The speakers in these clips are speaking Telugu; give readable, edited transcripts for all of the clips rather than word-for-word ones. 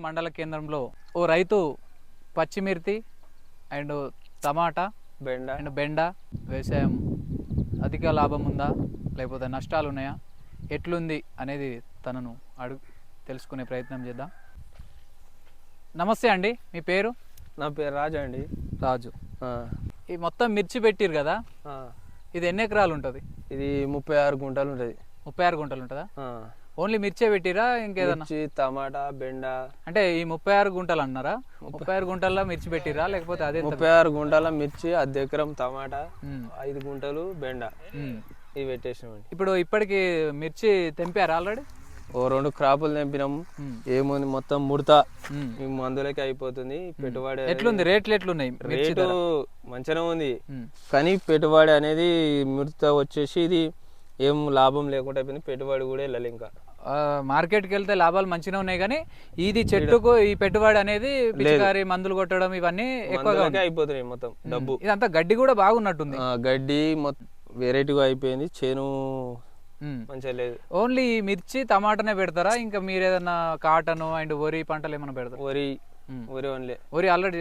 మండల కేంద్రంలో ఓ రైతు పచ్చిమిర్చి అండ్ టమాటా బెండ వ్యవసాయం అధిక లాభం ఉందా లేకపోతే నష్టాలు ఉన్నాయా ఎట్లుంది అనేది తనను తెలుసుకునే ప్రయత్నం చేద్దాం. నమస్తే అండి, మీ పేరు? నా పేరు రాజు అండి. రాజు, ఈ మొత్తం మిర్చి పెట్టిరు కదా, ఇది ఎన్ని ఎకరాలు ఉంటుంది? ఇది 36 గుంటలు ఉంటుంది. 36 గుంటలు ఉంటుందా? ఓన్లీ మిర్చే పెట్టిరా ఇంకేదన్నా? టమాటా బెండ. అంటే ఈ 36 గుంటలు అన్నారా? 36 గుంటల్లో మిర్చి పెట్టిరా లేకపోతే అదే? 36 గుంటల మిర్చి, అర్ధ ఎకరం టమాటా, 5 గుంటలు బెండ ఇవి పెట్టేసినామండి. ఇప్పుడు ఇప్పటికి మిర్చి తెంపారా ఆల్రెడీ? ఓ 2 క్రాపులు తెంపినాము. ఏముంది మొత్తం ముడత మందులకి అయిపోతుంది. పెట్టుబడి ఎట్లుంది? రేట్లు ఎట్లున్నాయి? రేటు మంచిగానే ఉంది, కానీ పెట్టుబడి అనేది ముడత వచ్చేసి ఇది ఏం లాభం లేకుండా అయిపోయింది. పెట్టుబడి కూడా వెళ్ళాలి. ఇంకా మార్కెట్కి వెళ్తే లాభాలు మంచిగా ఉన్నాయి, కానీ ఇది చెట్టుకు ఈ పెట్టుబడి అనేది పిచికారి మందులు కొట్టడం ఇవన్నీ ఎక్కువగా అయిపోతున్నాయి. మొత్తం డబ్బు ఇదంతా గడ్డి కూడా బాగున్నట్టుంది. గడ్డి మొత్తం వెరైటీగా అయిపోయింది. చేను మంచిగా లేదు. ఓన్లీ మిర్చి టమాటానే పెడతారా? ఇంకా మీరు ఏదన్నా కాటన్ అండ్ వరి పంటలు ఏమైనా పెడతారు? వరి ఆల్రెడీ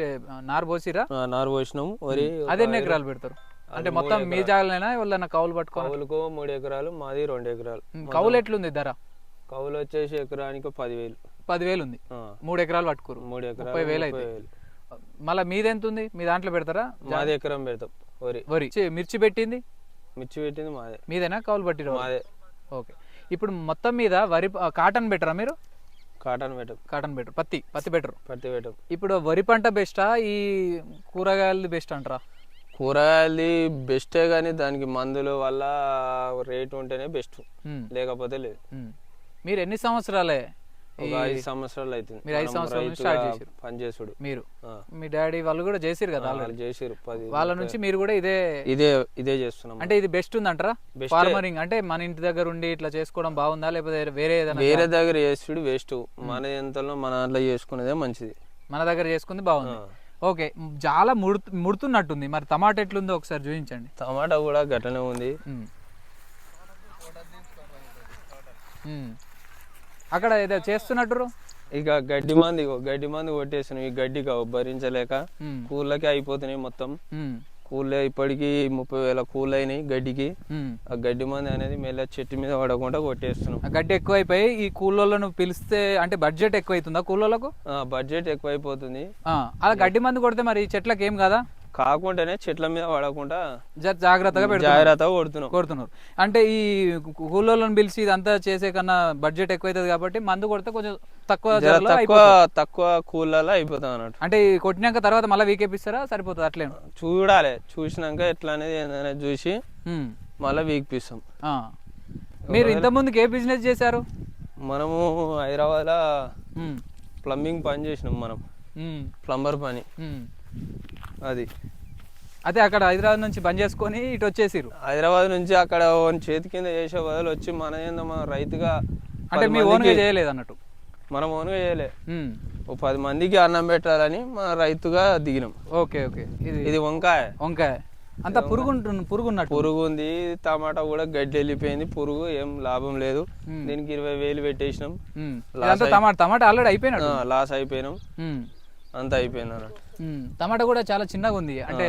నారు పోసిరా? నారు పోసినాము. వరి అది ఎన్ని ఎకరాలు పెడతారు? అంటే మొత్తం మీ జాగాలైనా ఎవరైనా కౌలు పట్టుకోవాలి? కౌలుకు 3 ఎకరాలు, మాది 2 ఎకరాలు. కౌలు ఎట్లుంది ధర? కౌలు వచ్చేసి ఎకరానికి 10,000 ఉంది. 3 ఎకరాలు పట్టుకోరు, 3 ఎకరాలు 30,000 అయితే. మళ్ళీ మీది ఎంత ఉంది? మీ దాంట్లో పెడతారా? మాది ఎకరం పెడతాం. వరి మిర్చి పెట్టింది మాదే. మీదేనా కౌలు పట్టిరు? మాదే. ఓకే. ఇప్పుడు మొత్తం మీద వరి కాటన్ బెటరా మీరు? Cotton better. పత్తి బెటర్. పెట్టం. ఇప్పుడు వరి పంట బెస్టా ఈ కూరగాయలది బెస్ట్ అంటారా? కూరగాయలది బెస్టే, కానీ దానికి మందుల వల్ల రేటు ఉంటేనే బెస్ట్, లేకపోతే లేదు. మీరు ఎన్ని సంవత్సరాలే? ఒక 5 సంవత్సరాలు అవుతుంది. మీరు 5 సంవత్సరాలు స్టార్ట్ చేసారు పనిచేసుడు? మీరు మీ డాడీ వాళ్ళు కూడా చేసారు కదా? చేసారు. వాళ్ళ నుంచి మీరు కూడా ఇదే చేస్తున్నాం. అంటే ఇది బెస్ట్ ఉందంటారా? ఫార్మరింగ్ అంటే మన ఇంటి దగ్గర ఉండి ఇట్లా చేసుకోవడం బాగుందా లేకపోతే వేరే దగ్గర చేసుడు వేస్ట్? మన ఎంతలో మన దాంట్లో చేసుకునేదే మంచిది. మన దగ్గర చేసుకుంది బాగుంది. ఓకే. చాలా ముడుతున్నట్టుంది. మరి టమాటా ఎట్లుందో ఒకసారి చూపించండి. టమాటా కూడా గట్టనే ఉంది. అక్కడ ఏదో చేస్తున్నట్టు ఇక గడ్డి మంది కొట్టేసాను. ఈ గడ్డి భరించలేక కూళ్ళకి అయిపోతున్నాయి మొత్తం. కూలే ఇప్పటికి 30,000 కూల్ అయినాయి గడ్డికి. ఆ గడ్డి మంది అనేది మెల్ల చెట్టు మీద పడకుండా కొట్టేస్తున్నాం. గడ్డి ఎక్కువైపోయి ఈ కూలోళ్ళను పిలిస్తే అంటే బడ్జెట్ ఎక్కువైతుందా? కూలోళ్ళకు బడ్జెట్ ఎక్కువైపోతుంది. అలా గడ్డి మంది కొడితే మరి చెట్లకి ఏం కదా? కాకుండానే చెట్ల మీద పడకుండా జాగ్రత్తగా కొడుతున్నారు. అంటే ఈ కూలోళ్ళను పిలిచి ఇదంతా చేసే కన్నా బడ్జెట్ ఎక్కువైతుంది కాబట్టి మందు కొడితే కొంచెం తక్కువ కూలలో అయిపోతాం అన్నట్టు. అంటే కొట్టినాక తర్వాత మళ్ళీ వీకేపిస్తారా? సరిపోతుంది అట్లే చూడాలి. చూసినాక ఎట్లా అనేది చూసి మళ్ళీ వీకిపిస్తాం. మీరు ఇంత ముందుకు ఏ బిజినెస్ చేశారు? మనము హైదరాబాద్ లో ప్లంబింగ్ పని చేసినాం. మనం ప్లంబర్ పని. అదే అక్కడ హైదరాబాద్ నుంచి బంద్ చేసుకొని ఇటు వచ్చేసిరు. హైదరాబాద్ నుంచి అక్కడ చేతి కింద చేసే బదులు వచ్చి మన రైతుగా, అంటే మీ ఓన్గా చేయలేదు అన్నట్టు? మనం ఓన్గా చేయలే. 10 మందికి అన్నం పెట్టాలని మన రైతుగా దిగినాం. ఓకే. ఇది వంకాయ అంతా పురుగు ఉంది. టమాటా కూడా గడ్డి వెళ్ళిపోయింది. పురుగు ఏం లాభం లేదు. దీనికి 20,000 పెట్టేసినాం. టమాటా ఆల్రెడీ అయిపోయినా లాస్ అయిపోయినాం. అంత అయిపోయింది అన్నట్టు. టమాటా కూడా చాలా చిన్నగా ఉంది. అంటే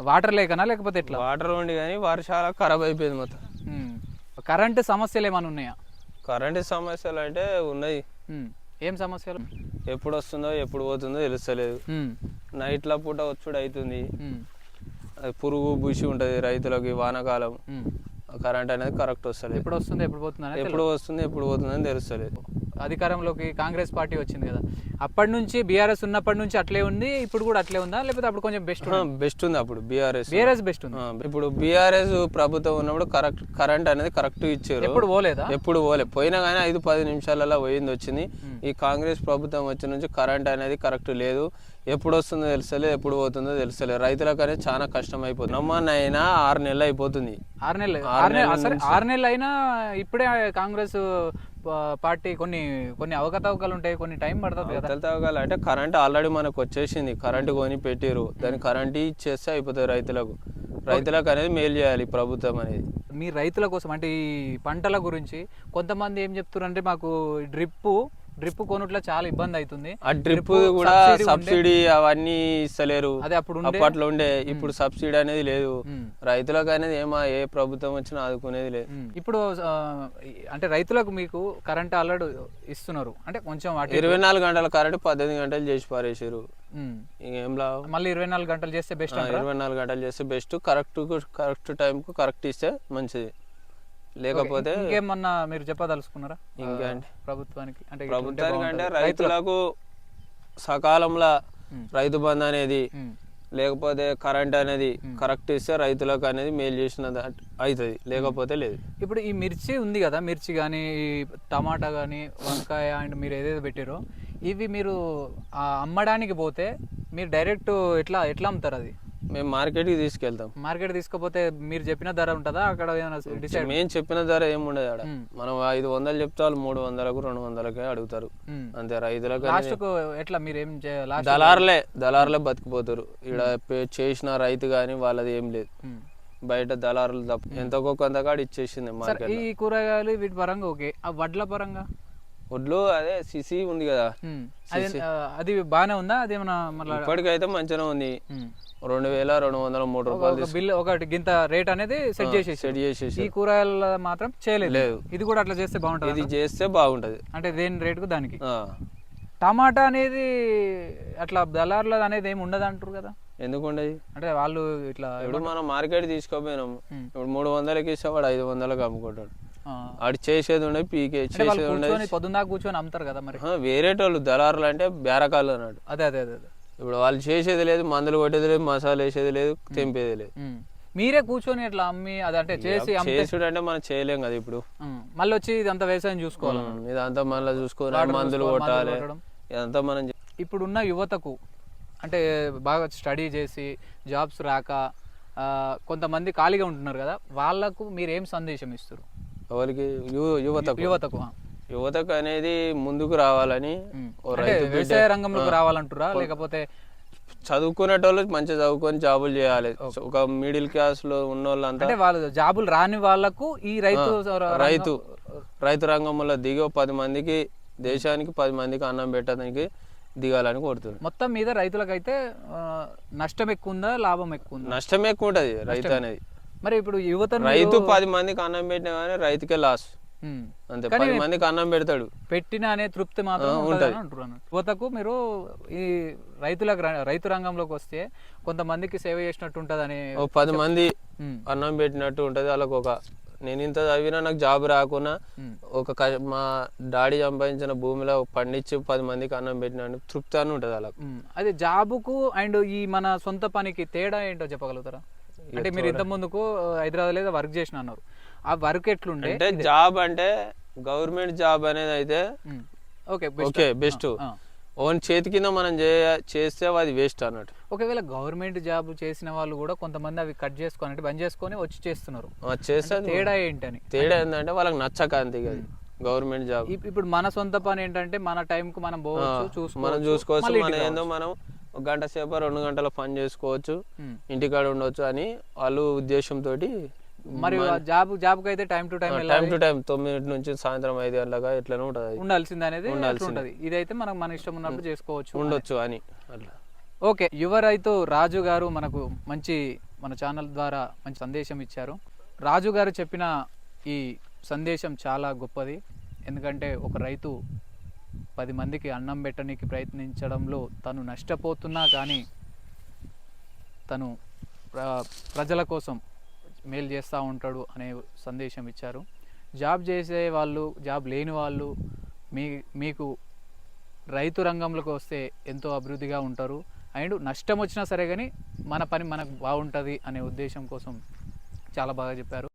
వాటర్ లేకనా లేకపోతే ఎట్లా? వాటర్ ఉండి కానీ వర్షాల ఖరాబ్ అయిపోయింది మొత్తం. కరెంటు సమస్యలు ఏమైనా ఉన్నాయా? కరెంటు సమస్యలు అంటే ఉన్నాయి. ఏం సమస్యలు? ఎప్పుడు వస్తుందో ఎప్పుడు పోతుందో తెలుస్తలేదు. నైట్ల పూట వచ్చుడు అవుతుంది. పురుగు బుషి ఉంటది రైతులకి. వానాకాలం కరెంట్ అనేది కరెక్ట్ వస్తలేదు. ఎప్పుడు వస్తుంది ఎప్పుడు పోతుంది ఎప్పుడు పోతుందని తెలుస్తలేదు. అధికారంలోకి కాంగ్రెస్ పార్టీ వచ్చింది కదా, అప్పటి నుంచి బీఆర్ఎస్ ఉన్నప్పటి నుంచి అట్లే ఉంది, ఇప్పుడు కూడా అట్లే ఉందా లేకపోతే అప్పుడు కొంచెం బెస్ట్ ఉంది? అప్పుడు బీఆర్ఎస్ బెస్ట్ ఉంది. ఇప్పుడు బీఆర్ఎస్ ప్రభుత్వం ఉన్నప్పుడు కరెంట్ అనేది కరెక్ట్ ఇచ్చారు. ఎప్పుడు పోలేదా? ఎప్పుడు పోయినా కానీ 5-10 నిమిషాలలో పోయింది వచ్చింది. ఈ కాంగ్రెస్ ప్రభుత్వం వచ్చిన నుంచి కరెంట్ అనేది కరెక్ట్ లేదు. ఎప్పుడు వస్తుందో తెలుస్తలేదు, ఎప్పుడు పోతుందో తెలుస్తలేదు. రైతులకు అనేది చాలా కష్టం అయిపోతుంది. నమ్మనైనా 6 నెలలు అయిపోతుంది. 6 నెలలు అయినా ఇప్పుడే కాంగ్రెస్ పార్టీ కొన్ని అవకతవకలు ఉంటాయి, కొన్ని టైం పడుతుంది కదా. అవకతవకలు అంటే కరెంట్ ఆల్రెడీ మనకు వచ్చేసింది. కరెంట్ కొని పెట్టారు, దాని కరెంట్ ఇచ్చేస్తే అయిపోతుంది. రైతులకు అనేది మేలు చేయాలి ప్రభుత్వం అనేది. మీ రైతుల కోసం అంటే ఈ పంటల గురించి కొంతమంది ఏం చెప్తున్నారు అంటే మాకు డ్రిప్ డ్రిప్ కొనుట్లా చాలా ఇబ్బంది అవుతుంది. ఆ డ్రిప్ కూడా సబ్సిడీ అవన్నీ ఇస్తలేరు. అదే అప్పుడు అప్పట్లో ఉండే, ఇప్పుడు సబ్సిడీ అనేది లేదు. రైతులకు అనేది ఏ ప్రభుత్వం వచ్చినా ఆదుకునేది లేదు. ఇప్పుడు అంటే రైతులకు మీకు కరెంట్ ఆల్రెడీ ఇస్తున్నారు, అంటే కొంచెం 24 గంటల కరెంట్ 18 గంటలు చేసి పారేసారు. ఏం లాభం? మళ్ళీ 24 గంటలు చేస్తే బెస్ట్. 24 గంటలు చేస్తే బెస్ట్. కరెక్ట్ టైంకు కరెక్ట్ ఇస్తే మంచిది. లేకపోతే ఇంకేమన్నా మీరు చెప్పదలుచుకున్నారా ఇంకేంటి ప్రభుత్వానికి? అంటే రైతులకు సకాలంలో రైతు బంధు అనేది, లేకపోతే కరెంట్ అనేది కరెక్ట్ ఇస్తే రైతులకు అనేది మేలు చేసినది అవుతుంది, లేకపోతే లేదు. ఇప్పుడు ఈ మిర్చి ఉంది కదా, మిర్చి కానీ టమాటా కానీ వంకాయ అండ్ మీరు ఏదైతే పెట్టారో ఇవి మీరు అమ్మడానికి పోతే మీరు డైరెక్ట్ ఎట్లా అమ్ముతారు? అది మేము మార్కెట్కి తీసుకెళ్తాం. మార్కెట్ తీసుకపోతే మీరు చెప్పిన ధర ఉంటుందా అక్కడ? మేము చెప్పిన ధర ఏముండదు ఆడ. మనం 500 చెప్తే వాళ్ళు 300కు 200కే అడుగుతారు అంతే. రైతులకు లాస్ట్కు ఎట్లా మీరు ఏం దళారులే బతికిపోతారు. ఇక్కడ చేసిన రైతు కానీ వాళ్ళది ఏం లేదు. బయట దళారులు తప్ప ఎంతకో కొంతకాడ ఇచ్చేసింది మార్కెట్. ఈ కూరగాయలు వీటి పరంగా ఓకే, ఆ వడ్ల పరంగా వడ్లు అదే సిసి ఉంది కదా, అది బాగానే ఉందా? అది ఏమన్నా ఇప్పటికైతే మంచిగా ఉంది. 2203 రూపాయలు బిల్ ఒకటి గింత రేట్ అనేది సెట్ చేసేసి ఈ కూరగాయల మాత్రం చేయలేదు. ఇది కూడా అట్లా చేస్తే బాగుంటుంది. ఇది చేస్తే బాగుంటది అంటే దేని రేటుకు దానికి. టమాటా అనేది అట్లా దళారుల అనేది ఏమి ఉండదు అంటారు కదా, ఎందుకు ఉండదు? అంటే వాళ్ళు ఇట్లా ఇప్పుడు మనం మార్కెట్ తీసుకోపోయినాము, ఇప్పుడు 300కి ఇస్తే వాడు 500కి అమ్ముకుంటాడు. ఆడు చేసేది ఉండే పీకే చేసేది ఉండే పొద్దున్న కూర్చొని అమ్ముతారు కదా. మరి వేరేటోళ్ళు దళారులు అంటే బేరకాళ్ళు అన్నాడు. అదే ఇప్పుడు వాళ్ళు చేసేది లేదు, మందులు కొట్టేది లేదు, మసాలా వేసేది లేదు, తెంపేది లేదు. మీరే కూర్చొని ఇట్లా అమ్మి అదంటే చేసుడు అంటే మనం చేయలేం కదా. ఇప్పుడు మళ్ళీ వచ్చి ఇదంతా వ్యవసాయం చూసుకోవాలి, ఇదంతా మళ్ళీ చూసుకోవాలి, మందులు కొట్టాలి, ఇదంతా మనం. ఇప్పుడున్న యువతకు అంటే బాగా స్టడీ చేసి జాబ్స్ రాక కొంతమంది ఖాళీగా ఉంటున్నారు కదా, వాళ్ళకు మీరు ఏం సందేశం ఇస్తారు? ఎవరికి? యువతకు అనేది ముందుకు రావాలని. వ్యవసాయ రంగంలోకి రావాలంటారా, లేకపోతే చదువుకునేటోళ్ళు మంచిగా చదువుకొని జాబులు చేయాలి? ఒక మిడిల్ క్లాస్ లో ఉన్న వాళ్ళంతా అంటే వాళ్ళు జాబులు రాని వాళ్ళకు ఈ రైతు రంగంలో దిగి 10 మందికి, దేశానికి 10 మందికి అన్నం పెట్టడానికి దిగాలని కోరుతుంది. మొత్తం మీద రైతులకైతే నష్టం ఎక్కువ ఉందా, లాభం ఎక్కువ ఉందా? నష్టం ఎక్కువ ఉంటది రైతు అనేది. మరి ఇప్పుడు రైతు 10 మందికి అన్నం పెట్టినా కానీ రైతుకే లాస్ అంతే. 10 మందికి అన్నం పెడతాడు, పెట్టిన అనే తృప్తి మాత్రం ఉంటది అంటున్నాను. యువతకు మీరు ఈ రైతు రంగంలోకి వస్తే కొంతమందికి సేవ చేసినట్టు ఉంటది అని, 10 మంది అన్నం పెట్టినట్టు ఉంటది. వాళ్ళకు ఒక నేను ఇంత చదివినా నాకు జాబ్ రాకున్నా మా డాడీ సంపాదించిన భూమిలో పండించి 10 మందికి అన్నం పెట్టిన తృప్తి అని ఉంటది వాళ్ళకు. అదే జాబుకు అండ్ ఈ మన సొంత పనికి తేడా ఏంటో చెప్పగలుగుతారా? అంటే మీరు ఇంత ముందుకు హైదరాబాద్ లేదా వర్క్ చేసిన అన్నారు, ఆ వర్క్ ఎట్లుండే? అంటే జాబ్ అంటే గవర్నమెంట్ జాబ్ అనేది అయితే ఓకే బెస్ట్. ఓన్ చేతి కింద మనం చేస్తే అది వేస్ట్ అన్నట్టు. ఒకవేళ గవర్నమెంట్ జాబ్ చేసిన వాళ్ళు కూడా కొంతమంది అవి కట్ చేసుకొని అంటే బంద్ చేసుకొని వచ్చి చేస్తున్నారు. చేస్తే తేడా ఏంటని? తేడా ఏంటంటే వాళ్ళకి నచ్చక అంతే కదా గవర్నమెంట్ జాబ్. ఇప్పుడు మన సొంత పని ఏంటంటే మన టైం కు మనం మనం చూసుకోవచ్చు, మన ఏందో మనం 1 గంట సేపు 2 గంటల పని చేసుకోవచ్చు, ఇంటికాడ ఉండవచ్చు అని వాళ్ళు ఉద్దేశంతో. మరి జాబ్ కి అయితే టైం టు టైం 9 నుంచి సాయంత్రం 5 గంటలకు ఎట్లా ఉండాల్సింది అనేది ఉంటది. ఇదైతే మనం మన ఇష్టం ఉన్నప్పుడు చేసుకోవచ్చు, ఉండొచ్చు అని అట్లా. ఓకే, యువ రైతు రాజు గారు మనకు మన ఛానల్ ద్వారా మంచి సందేశం ఇచ్చారు. రాజు గారు చెప్పిన ఈ సందేశం చాలా గొప్పది. ఎందుకంటే ఒక రైతు 10 మందికి అన్నం పెట్టడానికి ప్రయత్నించడంలో తను నష్టపోతున్నా కానీ తను ప్రజల కోసం మేలు చేస్తూ ఉంటాడు అనే సందేశం ఇచ్చారు. జాబ్ చేసే వాళ్ళు, జాబ్ లేని వాళ్ళు మీకు రైతు రంగంలోకి వస్తే ఎంతో అభివృద్ధిగా ఉంటారు. అండ్ నష్టం వచ్చినా సరే కానీ మన పని మనకు బాగుంటుంది అనే ఉద్దేశం కోసం చాలా బాగా చెప్పారు.